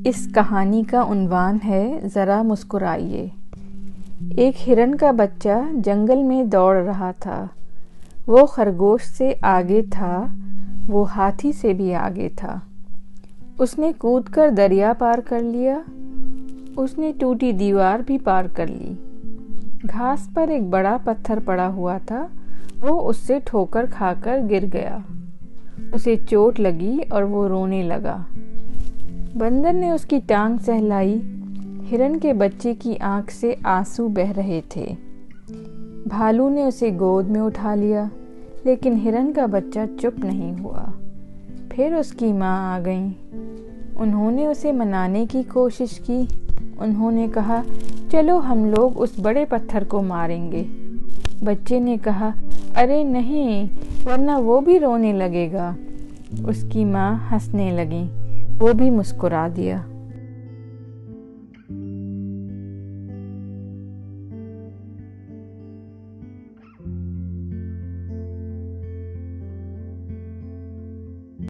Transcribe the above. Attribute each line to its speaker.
Speaker 1: इस कहानी का उन्वान है ज़रा मुस्कुराइए। एक हिरन का बच्चा जंगल में दौड़ रहा था। वो खरगोश से आगे था, वो हाथी से भी आगे था। उसने कूदकर दरिया पार कर लिया, उसने टूटी दीवार भी पार कर ली। घास पर एक बड़ा पत्थर पड़ा हुआ था, वो उससे ठोकर खाकर गिर गया। उसे चोट लगी और वो रोने लगा। बंदर ने उसकी टांग सहलाई। हिरन के बच्चे की आंख से आंसू बह रहे थे। भालू ने उसे गोद में उठा लिया, लेकिन हिरन का बच्चा चुप नहीं हुआ। फिर उसकी माँ आ गई। उन्होंने उसे मनाने की कोशिश की। उन्होंने कहा, चलो हम लोग उस बड़े पत्थर को मारेंगे। बच्चे ने कहा, अरे नहीं, वरना वो भी रोने लगेगा। उसकी माँ हंसने लगी, वो भी मुस्कुरा दिया।